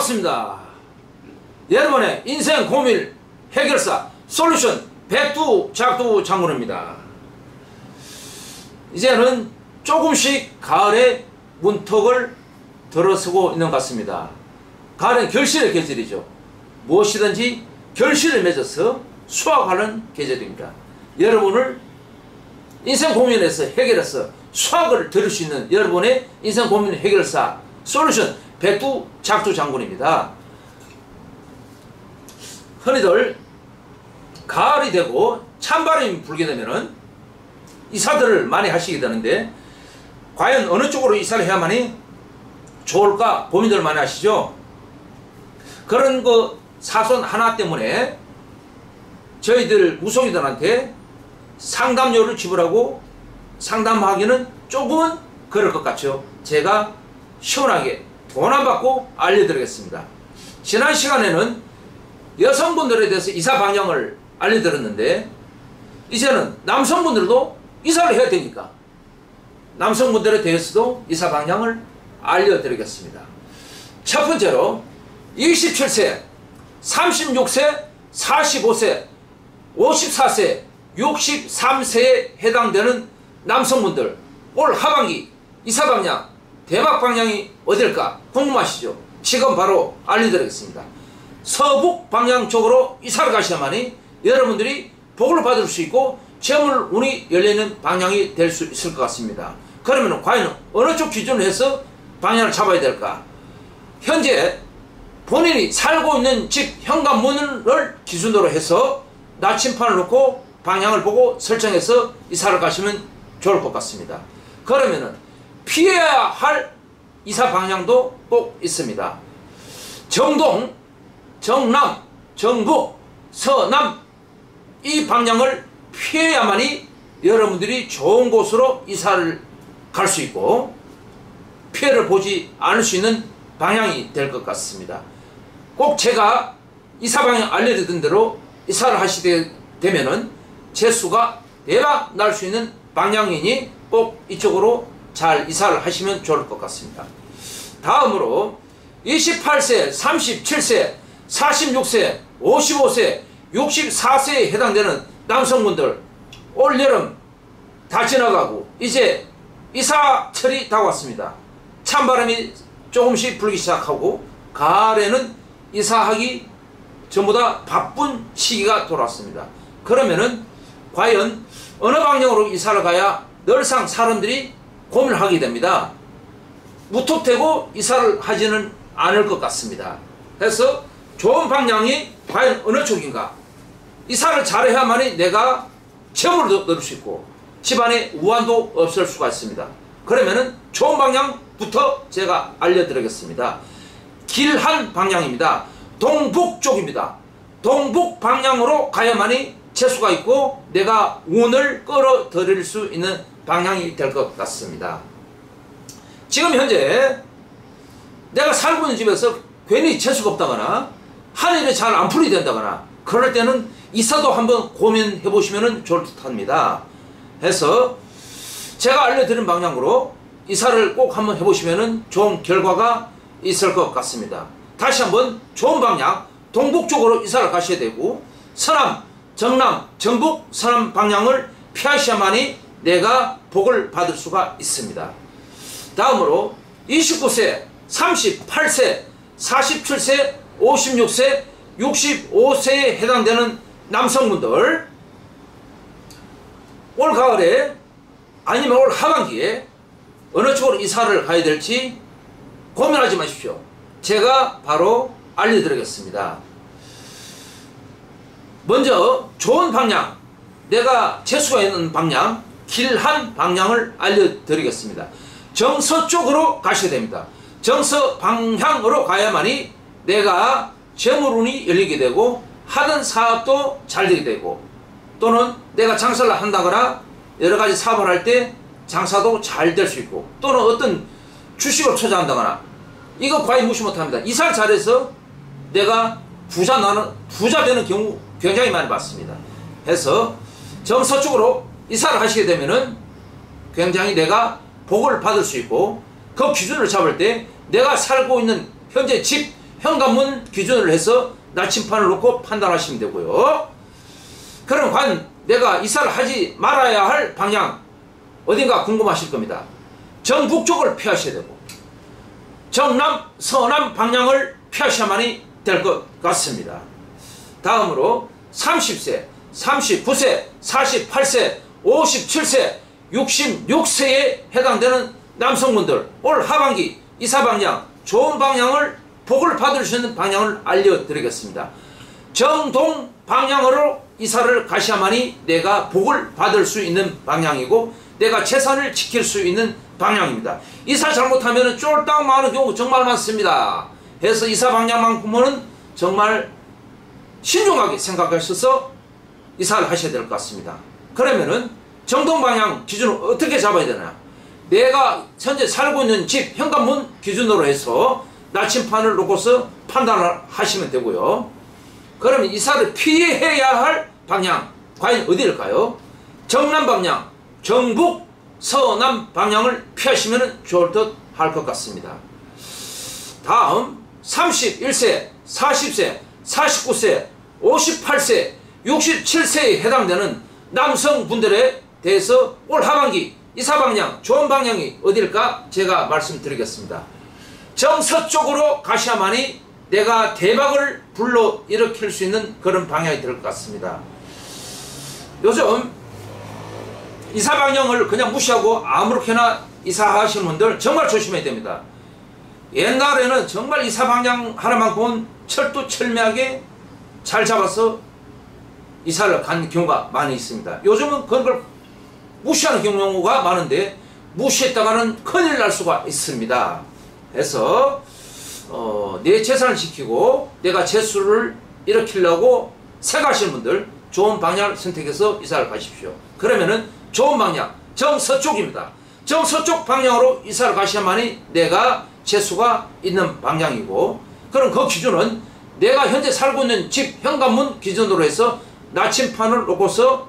반갑습니다. 여러분의 인생 고민 해결사 솔루션 백두작두 장군입니다. 이제는 조금씩 가을의 문턱을 들어서고 있는 것 같습니다. 가을은 결실의 계절이죠. 무엇이든지 결실을 맺어서 수확하는 계절입니다. 여러분을 인생 고민에서 해결해서 수확을 들을 수 있는 여러분의 인생 고민 해결사 솔루션 백두작두 장군입니다. 흔히들 가을이 되고 찬바람이 불게 되면은 이사들을 많이 하시게 되는데, 과연 어느 쪽으로 이사를 해야만이 좋을까 고민들 많이 하시죠. 그런 그 사소한 하나 때문에 저희들 무속인들한테 상담료를 지불하고 상담하기는 조금은 그럴 것 같죠. 제가 시원하게 돈 안 받고 알려드리겠습니다. 지난 시간에는 여성분들에 대해서 이사 방향을 알려드렸는데, 이제는 남성분들도 이사를 해야 되니까 남성분들에 대해서도 이사 방향을 알려드리겠습니다. 첫 번째로 27세, 36세, 45세, 54세, 63세에 해당되는 남성분들, 올 하반기 이사 방향, 대박 방향이 어딜까 궁금하시죠? 지금 바로 알려드리겠습니다. 서북 방향 쪽으로 이사를 가셔야만이 여러분들이 복을 받을 수 있고 재물 운이 열리는 방향이 될 수 있을 것 같습니다. 그러면 과연 어느 쪽 기준으로 해서 방향을 잡아야 될까? 현재 본인이 살고 있는 집 현관문을 기준으로 해서 나침판을 놓고 방향을 보고 설정해서 이사를 가시면 좋을 것 같습니다. 그러면은 피해야 할 이사 방향도 꼭 있습니다. 정동, 정남, 정북, 서남, 이 방향을 피해야만이 여러분들이 좋은 곳으로 이사를 갈 수 있고 피해를 보지 않을 수 있는 방향이 될 것 같습니다. 꼭 제가 이사 방향 알려드린 대로 이사를 하시게 되면은 재수가 대박 날 수 있는 방향이니 꼭 이쪽으로 잘 이사를 하시면 좋을 것 같습니다. 다음으로 28세, 37세, 46세, 55세, 64세에 해당되는 남성분들, 올 여름 다 지나가고 이제 이사철이 다가왔습니다. 찬바람이 조금씩 불기 시작하고 가을에는 이사하기 전부 다 바쁜 시기가 돌아왔습니다. 그러면은 과연 어느 방향으로 이사를 가야 늘상 사람들이 고민을 하게 됩니다. 무턱대고 이사를 하지는 않을 것 같습니다. 그래서 좋은 방향이 과연 어느 쪽인가? 이사를 잘해야만이 내가 재물을 얻을 수 있고 집안에 우환도 없을 수가 있습니다. 그러면은 좋은 방향부터 제가 알려드리겠습니다. 길한 방향입니다. 동북 쪽입니다. 동북 방향으로 가야만이 재수가 있고 내가 운을 끌어들일 수 있는 방향이 될 것 같습니다. 지금 현재 내가 살고 있는 집에서 괜히 재수가 없다거나 하늘이 잘 안 풀이 된다거나 그럴 때는 이사도 한번 고민해 보시면 좋을 듯 합니다. 해서 제가 알려드린 방향으로 이사를 꼭 한번 해보시면 좋은 결과가 있을 것 같습니다. 다시 한번 좋은 방향 동북 쪽으로 이사를 가셔야 되고 서남, 정남, 정북, 서남 방향을 피하셔야만이 내가 복을 받을 수가 있습니다. 다음으로 29세, 38세, 47세, 56세, 65세에 해당되는 남성분들, 올 가을에 아니면 올 하반기에 어느 쪽으로 이사를 가야 될지 고민하지 마십시오. 제가 바로 알려드리겠습니다. 먼저 좋은 방향, 내가 재수가 있는 방향, 길한 방향을 알려드리겠습니다. 정서쪽으로 가셔야 됩니다. 정서 방향으로 가야만이 내가 재물운이 열리게 되고 하던 사업도 잘 되게 되고 또는 내가 장사를 한다거나 여러가지 사업을 할 때 장사도 잘 될 수 있고 또는 어떤 주식을 투자한다거나 이거 과연 무시 못합니다. 이사를 잘해서 내가 부자 되는 경우 굉장히 많이 봤습니다. 해서 정서쪽으로 이사를 하시게 되면은 굉장히 내가 복을 받을 수 있고 그 기준을 잡을 때 내가 살고 있는 현재 집 현관문 기준으로 해서 나침판을 놓고 판단하시면 되고요. 그럼 과연 내가 이사를 하지 말아야 할 방향 어딘가 궁금하실 겁니다. 정북쪽을 피하셔야 되고 정남, 서남 방향을 피하셔야만이 될 것 같습니다. 다음으로 30세, 39세, 48세, 57세, 66세에 해당되는 남성분들 올 하반기 이사 방향, 좋은 방향을 복을 받을 수 있는 방향을 알려드리겠습니다. 정동 방향으로 이사를 가셔야만이 내가 복을 받을 수 있는 방향이고 내가 재산을 지킬 수 있는 방향입니다. 이사 잘못하면 쫄딱 많은 경우 정말 많습니다. 그래서 이사 방향만큼은 정말 신중하게 생각하셔서 이사를 하셔야 될 것 같습니다. 그러면은 정동 방향 기준을 어떻게 잡아야 되나? 내가 현재 살고 있는 집 현관문 기준으로 해서 나침판을 놓고서 판단을 하시면 되고요. 그러면 이사를 피해야 할 방향 과연 어디일까요? 정남 방향, 정북, 서남 방향을 피하시면 좋을 듯 할 것 같습니다. 다음 31세, 40세, 49세, 58세, 67세에 해당되는 남성분들에 대해서 올 하반기 이사 방향, 좋은 방향이 어딜까 제가 말씀드리겠습니다. 정서쪽으로 가셔야만이 내가 대박을 불러일으킬 수 있는 그런 방향이 될 것 같습니다. 요즘 이사 방향을 그냥 무시하고 아무렇게나 이사하시는 분들 정말 조심해야 됩니다. 옛날에는 정말 이사 방향 하나만큼은 철두철미하게 잘 잡아서 이사를 간 경우가 많이 있습니다. 요즘은 그런 걸 무시하는 경우가 많은데 무시했다가는 큰일 날 수가 있습니다. 그래서 내 재산을 지키고 내가 재수를 일으키려고 생각하시는 분들 좋은 방향을 선택해서 이사를 가십시오. 그러면은 좋은 방향 정서쪽입니다. 정서쪽 방향으로 이사를 가셔야만이 내가 재수가 있는 방향이고 그럼 그 기준은 내가 현재 살고 있는 집 현관문 기준으로 해서 나침판을 놓고서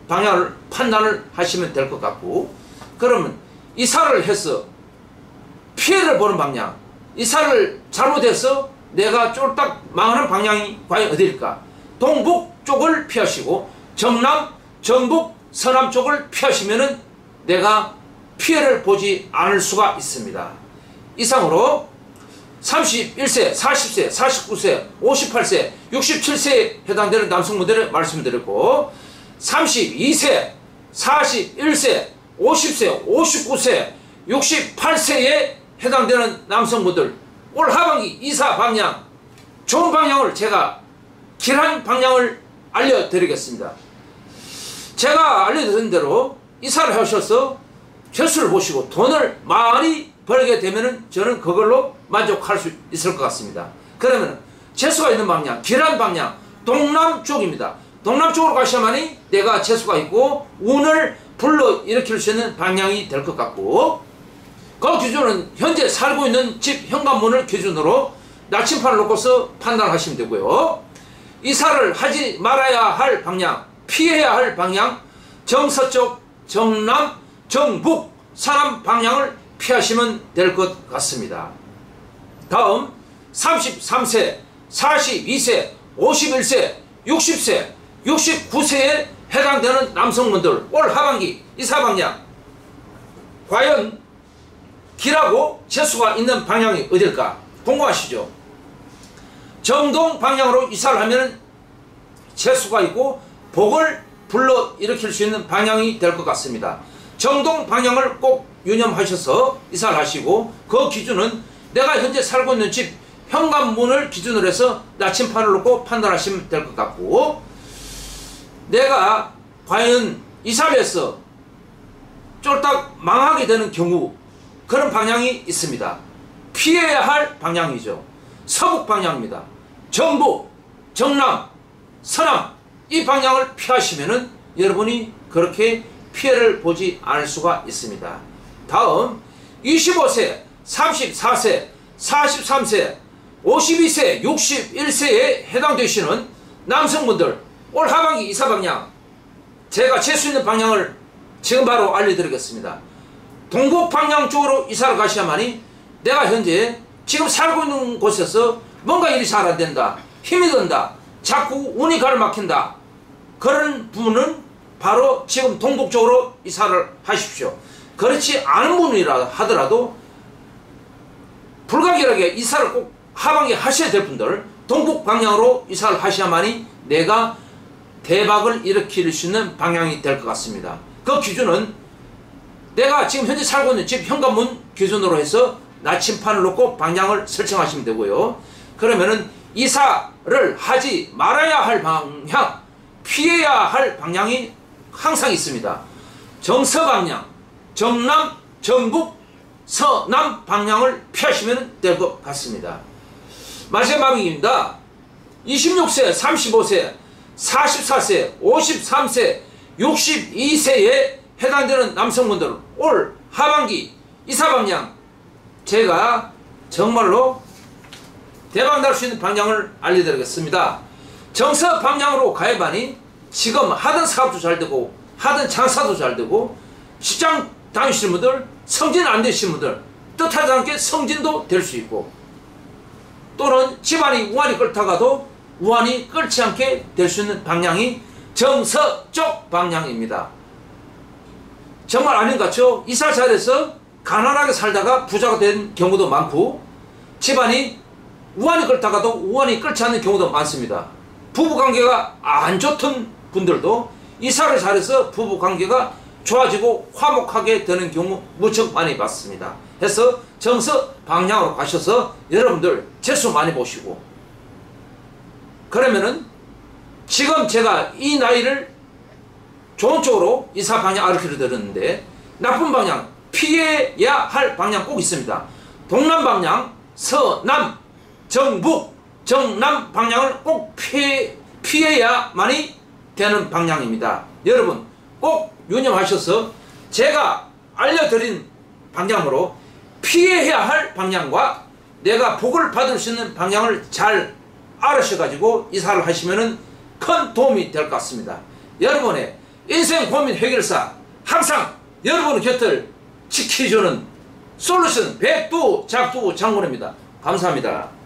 방향을 판단을 하시면 될 것 같고 그러면 이사를 해서 피해를 보는 방향 이사를 잘못해서 내가 쫄딱 망하는 방향이 과연 어디일까? 동북 쪽을 피하시고 정남, 정북, 서남 쪽을 피하시면은 내가 피해를 보지 않을 수가 있습니다. 이상으로 31세, 40세, 49세, 58세, 67세에 해당되는 남성분들을 말씀드렸고 32세, 41세, 50세, 59세, 68세에 해당되는 남성분들 올 하반기 이사 방향 좋은 방향을 제가 길한 방향을 알려드리겠습니다. 제가 알려드린 대로 이사를 하셔서 재수를 보시고 돈을 많이 벌게 되면은 저는 그걸로 만족할 수 있을 것 같습니다. 그러면 재수가 있는 방향, 길한 방향, 동남 쪽입니다. 동남 쪽으로 가셔야만이 내가 재수가 있고 운을 불러일으킬 수 있는 방향이 될 것 같고 그 기준은 현재 살고 있는 집 현관문을 기준으로 나침판을 놓고서 판단하시면 되고요. 이사를 하지 말아야 할 방향, 피해야 할 방향, 정서쪽, 정남, 정북, 서남 방향을 피하시면 될 것 같습니다. 다음 33세, 42세, 51세, 60세, 69세에 해당되는 남성분들 올 하반기 이사 방향 과연 길하고 재수가 있는 방향이 어딜까 궁금하시죠? 정동 방향으로 이사를 하면 재수가 있고 복을 불러일으킬 수 있는 방향이 될 것 같습니다. 정동 방향을 꼭 유념하셔서 이사를 하시고 그 기준은 내가 현재 살고 있는 집 현관문을 기준으로 해서 나침판을 놓고 판단하시면 될 것 같고 내가 과연 이사를 해서 쫄딱 망하게 되는 경우 그런 방향이 있습니다. 피해야 할 방향이죠. 서북 방향입니다. 정북, 정남, 서남 이 방향을 피하시면은 여러분이 그렇게 피해를 보지 않을 수가 있습니다. 다음 25세, 34세, 43세, 52세, 61세에 해당되시는 남성분들 올 하반기 이사 방향 제가 잴 수 있는 방향을 지금 바로 알려드리겠습니다. 동북 방향 쪽으로 이사를 가셔야만이 내가 현재 지금 살고 있는 곳에서 뭔가 일이 잘 안 된다, 힘이 든다, 자꾸 운이 가로막힌다, 그런 분은 바로 지금 동북 쪽으로 이사를 하십시오. 그렇지 않은 분이라 하더라도 불가결하게 이사를 꼭 하반기에 하셔야 될 분들, 동북 방향으로 이사를 하셔야만이 내가 대박을 일으킬 수 있는 방향이 될 것 같습니다. 그 기준은 내가 지금 현재 살고 있는 집 현관문 기준으로 해서 나침판을 놓고 방향을 설정하시면 되고요. 그러면은 이사를 하지 말아야 할 방향, 피해야 할 방향이 항상 있습니다. 정서방향, 정남, 정북, 서남 방향을 피하시면 될 것 같습니다. 마지막입니다. 26세, 35세, 44세, 53세, 62세에 해당되는 남성분들 올 하반기 이사 방향 제가 정말로 대박 날 수 있는 방향을 알려드리겠습니다. 정서 방향으로 가야만이 지금 하던 사업도 잘 되고 하던 장사도 잘 되고 직장 다니시는 분들, 성진 안 되시는 분들 뜻하지 않게 성진도 될 수 있고, 또는 집안이 우환이 끓다가도 우환이 끓지 않게 될 수 있는 방향이 정서쪽 방향입니다. 정말 아닌 것 같죠? 이사 잘해서 가난하게 살다가 부자가 된 경우도 많고, 집안이 우환이 끓다가도 우환이 끓지 않는 경우도 많습니다. 부부관계가 안 좋던 분들도 이사를 잘해서 부부관계가 좋아지고 화목하게 되는 경우 무척 많이 봤습니다. 해서 정서 방향으로 가셔서 여러분들 재수 많이 보시고, 그러면은 지금 제가 이 나이를 좋은 쪽으로 이사 방향 알려드려 드렸는데, 나쁜 방향, 피해야 할 방향 꼭 있습니다. 동남 방향, 서남, 정북, 정남 방향을 꼭 피해야만이 되는 방향입니다. 여러분 꼭 유념하셔서 제가 알려드린 방향으로 피해야 할 방향과 내가 복을 받을 수 있는 방향을 잘 알으셔가지고 이사를 하시면 큰 도움이 될 것 같습니다. 여러분의 인생 고민 해결사, 항상 여러분의 곁을 지켜주는 솔루션 백두 작두 장군입니다. 감사합니다.